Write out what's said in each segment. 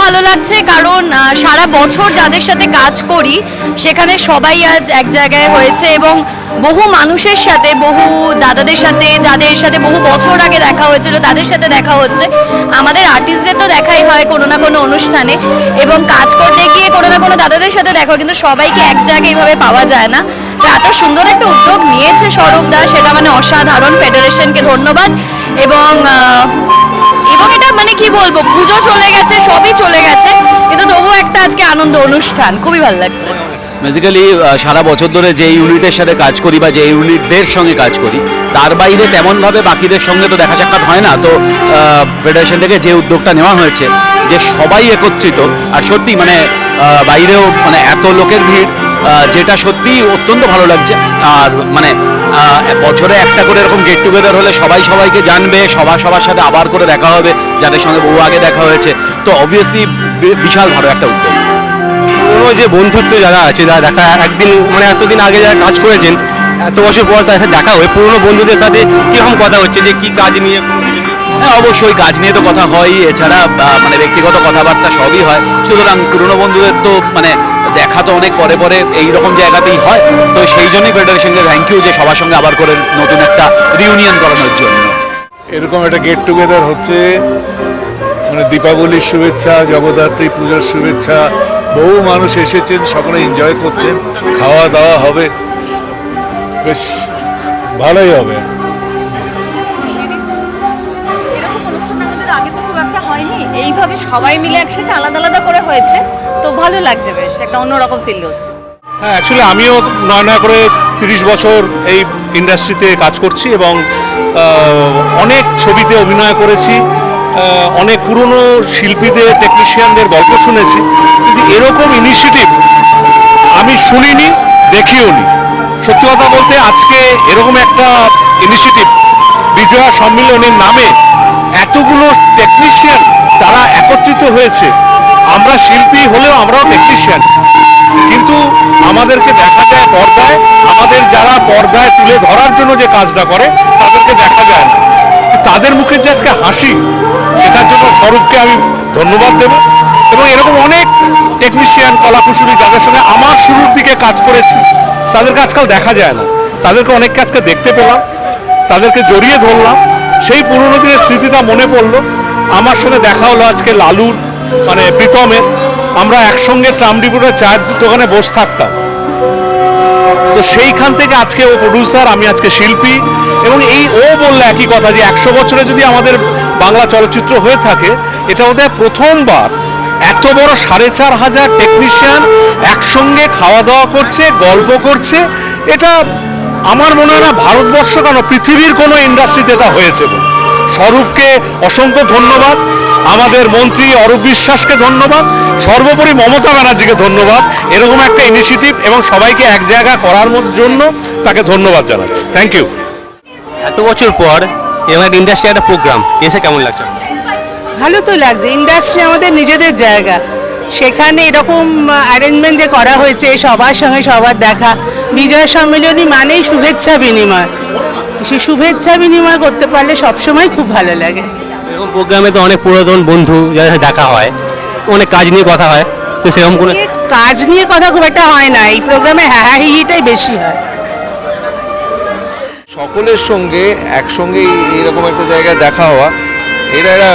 ভালো লাগছে কারণ সারা বছর যাদের সাথে কাজ করি সেখানে সবাই আজ এক জায়গায় হয়েছে এবং বহু মানুষের সাথে, বহু দাদাদের সাথে, যাদের সাথে বহু বছর আগে দেখা হয়েছিল তাদের সাথে দেখা হচ্ছে। আমাদের আর্টিস্টদের তো দেখাই হয় কোনো না কোনো অনুষ্ঠানে এবং কাজ করতে গিয়ে কোনো না কোনো দাদাদের সাথে দেখা হয়, কিন্তু সবাইকে এক জায়গায় এইভাবে পাওয়া যায় না। তো এত সুন্দর একটা উদ্যোগ নিয়েছে স্বরূপ দা, সেটা মানে অসাধারণ। ফেডারেশনকে ধন্যবাদ। এবং এটা মানে কি বলবো, পুজো চলে গেছে, সবই চলে গেছে, কিন্তু তবুও একটা আজকে আনন্দ অনুষ্ঠান, খুবই ভালো লাগছে। বেসিক্যালি সারা বছর ধরে যে ইউনিটের সাথে কাজ করি বা যে ইউনিটদের সঙ্গে কাজ করি তার বাইরে তেমনভাবে বাকিদের সঙ্গে তো দেখা সাক্ষাৎ হয় না। তো ফেডারেশন থেকে যে উদ্যোগটা নেওয়া হয়েছে যে সবাই একত্রিত, আর সত্যি মানে বাইরেও মানে এত লোকের ভিড়, যেটা সত্যি অত্যন্ত ভালো লাগছে। আর মানে বছরে একটা করে এরকম গেট টুগেদার হলে সবাই সবাইকে জানবে, সবার সাথে আবার করে দেখা হবে যাদের সঙ্গে বহু আগে দেখা হয়েছে। তো অবভিয়াসলি বিশাল ভালো একটা উদ্যোগ। পুরোনো যে বন্ধুত্ব যারা আছে, যারা দেখা একদিন মানে এতদিন আগে যারা কাজ করেছেন, এত বছর পর তাদের সাথে দেখা হয়, পুরোনো বন্ধুদের সাথে কীরকম কথা হচ্ছে, যে কি কাজ নিয়ে? হ্যাঁ, অবশ্যই কাজ নিয়ে তো কথা হয়, এছাড়া মানে ব্যক্তিগত কথাবার্তা সবই হয়। সুতরাং পুরনো বন্ধুদের তো মানে দেখা তো অনেক পরে পরে এইরকম জায়গাতেই হয়। তো সেই জন্যই ফেডারেশনকে থ্যাংক ইউ যে সবার সঙ্গে আবার করে নতুন একটা রিউনিয়ন করানোর জন্য। এরকম একটা গেট টুগেদার হচ্ছে, মানে দীপাবলির শুভেচ্ছা, জগদ্ধাত্রী পুজোর শুভেচ্ছা। বহু মানুষ এসেছেন, সকলে এনজয় করছেন, খাওয়া দাওয়া হবে, বেশ ভালোই হবে। এরকম অনুষ্ঠান আমাদের আগে তো খুব একটা হয়নি, এইভাবে সবাই মিলে একসাথে আলাদা আলাদা করে হয়েছে, তো ভালো লাগছে, বেশ একটা অন্যরকম ফিল হচ্ছে। হ্যাঁ, অ্যাকচুয়ালি আমিও নয় করে 30 বছর এই ইন্ডাস্ট্রিতে কাজ করছি এবং অনেক ছবিতে অভিনয় করেছি, অনেক পুরনো শিল্পীদের, টেকনিশিয়ানদের গল্প শুনেছি, কিন্তু এরকম ইনিশিয়েটিভ আমি শুনিনি, দেখিও নি। সত্যি কথা বলতে আজকে এরকম একটা ইনিশিয়েটিভ বিজয়া সম্মেলনের নামে এতগুলো টেকনিশিয়ান তারা একত্রিত হয়েছে। আমরা শিল্পী হলেও আমরাও টেকনিশিয়ান, কিন্তু আমাদেরকে দেখা যায় পর্দায়, আমাদের যারা পর্দায় তুলে ধরার জন্য যে কাজটা করে তাদেরকে দেখা যায় না। তাদের মুখে যে আজকে হাসি, সেটার জন্য স্বরূপকে আমি ধন্যবাদ দেব। এবং এরকম অনেক টেকনিশিয়ান, কলাকুশলী যাদের সঙ্গে আমার শুরুর দিকে কাজ করেছি, তাদেরকে আজকাল দেখা যায় না। তাদেরকে অনেককে আজকে দেখতে পেলাম, তাদেরকে জড়িয়ে ধরলাম, সেই পুরনো দিনের স্মৃতিটা মনে পড়লো। আমার সঙ্গে দেখা হলো আজকে লালুর, মানে প্রীতমের। আমরা একসঙ্গে ট্রামডিপুরের চায়ের দোকানে বসে থাকতাম। তো সেইখান থেকে আজকে ও প্রডিউসার, আমি আজকে শিল্পী। এবং ও বললে একই কথা যে 100 বছরে যদি আমাদের বাংলা চলচ্চিত্র হয়ে থাকে, এটা ওদের প্রথমবার এত বড় 4500 টেকনিশিয়ান একসঙ্গে খাওয়া দাওয়া করছে, গল্প করছে। এটা আমার মনে হয় না ভারতবর্ষ কেন, পৃথিবীর কোনো ইন্ডাস্ট্রিতে এটা হয়েছে। স্বরূপকে অসংখ্য ধন্যবাদ, আমাদের মন্ত্রী অরূপ বিশ্বাসকে ধন্যবাদ, সর্বোপরি মমতা ব্যানার্জিকে ধন্যবাদ এরকম একটা ইনিশিয়েটিভ এবং সবাইকে এক জায়গা করার জন্য তাকে ধন্যবাদ জানাচ্ছি। Thank you. এত বছর পর এরকম একটা ইন্ডাস্ট্রি একটা প্রোগ্রাম এসে কেমন লাগছে? ভালো তো লাগছে, ইন্ডাস্ট্রি আমাদের নিজেদের জায়গা, সেখানে এরকম অ্যারেঞ্জমেন্ট যে করা হয়েছে, সবার সঙ্গে সবার দেখা। বিজয় সম্মেলনী মানেই শুভেচ্ছা বিনিময়, সেই শুভেচ্ছা বিনিময় করতে পারলে সবসময় খুব ভালো লাগে। এরকম প্রোগ্রামে তো অনেক পুরাতন বন্ধু যাদের সাথে দেখা হয়, অনেক কাজ নিয়ে কথা হয়, তো সেরকম কোনো কাজ নিয়ে কথা খুব একটা হয় না এই প্রোগ্রামে, হ্যাঁ হিটাই বেশি হয়। সকলের সঙ্গে একসঙ্গে এইরকম একটা জায়গায় দেখা হওয়া, এটা একটা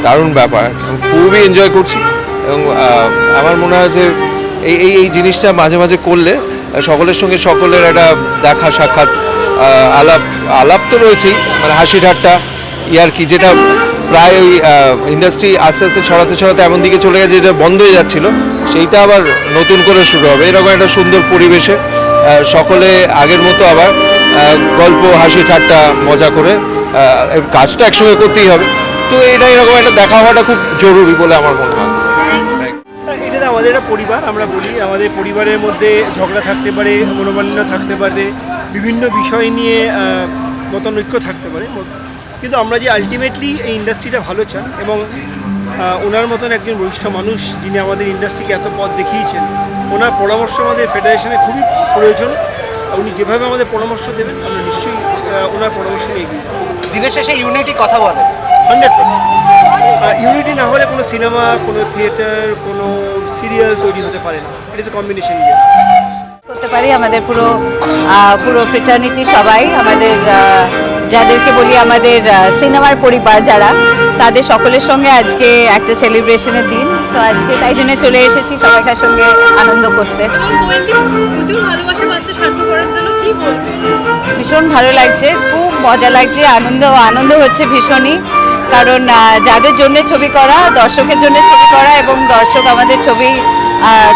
দারুণ ব্যাপার, খুবই এনজয় করছি। এবং আমার মনে হয় যে এই জিনিসটা মাঝে মাঝে করলে সকলের সঙ্গে সকলের একটা দেখা সাক্ষাৎ, আলাপ তো রয়েছেই, মানে হাসি ঠাট্টা, ইয়ার্কি, যেটা প্রায় ওই ইন্ডাস্ট্রি আস্তে আস্তে ছড়াতে এমন দিকে চলে গেছে যেটা বন্ধ হয়ে যাচ্ছিল, সেইটা আবার নতুন করে শুরু হবে এরকম একটা সুন্দর পরিবেশে। সকলে আগের মতো আবার গল্প, হাসি ঠাট্টা, মজা করে কাজটা একসঙ্গে করতেই হবে। তো এটা এরকম একটা দেখা হওয়াটা খুব জরুরি বলে আমার মনে হয়। এটা আমাদের একটা পরিবার, আমরা বলি আমাদের পরিবারের মধ্যে ঝগড়া থাকতে পারে, মনোমালিন্য থাকতে পারে, বিভিন্ন বিষয় নিয়ে মতানৈক্য থাকতে পারে, কিন্তু আমরা যে আলটিমেটলি এই ইন্ডাস্ট্রিটা ভালো চান এবং ওনার মতন একজন বরিষ্ঠ মানুষ যিনি আমাদের ইন্ডাস্ট্রিকে এত পথ দেখিয়েছেন, ওনার পরামর্শ আমাদের ফেডারেশনে খুবই প্রয়োজন। উনি যেভাবে আমাদের পরামর্শ দেবেন আমরা নিশ্চয়ই ওনার পরামর্শ এগিয়ে। দিনের শেষে ইউনিটি কথা বলে 100%। ইউনিটি না হলে কোনো সিনেমা, কোনো থিয়েটার, কোনো সিরিয়াল তৈরি হতে পারে না। ইট ইজ এ কম্বিনেশন ইয়ার। করতে পারি আমাদের পুরো পুরো ফ্রেটার্নিটি সবাই আমাদের যাদেরকে বলি আমাদের সিনেমার পরিবার যারা, তাদের সকলের সঙ্গে আজকে একটা সেলিব্রেশনের দিন। তো আজকে তাই জন্য চলে এসেছি সবাইকার সঙ্গে আনন্দ করতে। প্রচুর ভালোবাসা পাচ্ছে স্বার্থপরের জন্য, কি বলবে? ভীষণ ভালো লাগছে, খুব মজা লাগছে, আনন্দ হচ্ছে ভীষণই। কারণ যাদের জন্য ছবি করা, দর্শকের জন্য ছবি করা, এবং দর্শক আমাদের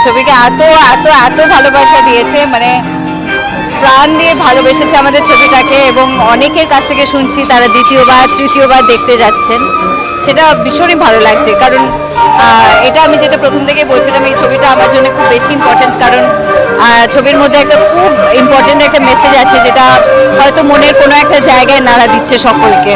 ছবিকে এত এত এত ভালোবাসা দিয়েছে, মানে প্রাণ দিয়ে ভালোবেসেছে আমাদের ছবিটাকে। এবং অনেকের কাছ থেকে শুনছি তারা দ্বিতীয়বার তৃতীয়বার দেখতে যাচ্ছেন, সেটা ভীষণই ভালো লাগছে। কারণ এটা আমি যেটা প্রথম থেকে বলছিলাম, এই ছবিটা আমার জন্য খুব বেশি ইম্পর্টেন্ট। কারণ ছবির মধ্যে একটা খুব ইম্পর্টেন্ট একটা মেসেজ আছে, যেটা হয়তো মনের কোনো একটা জায়গায় নাড়া দিচ্ছে সকলকে।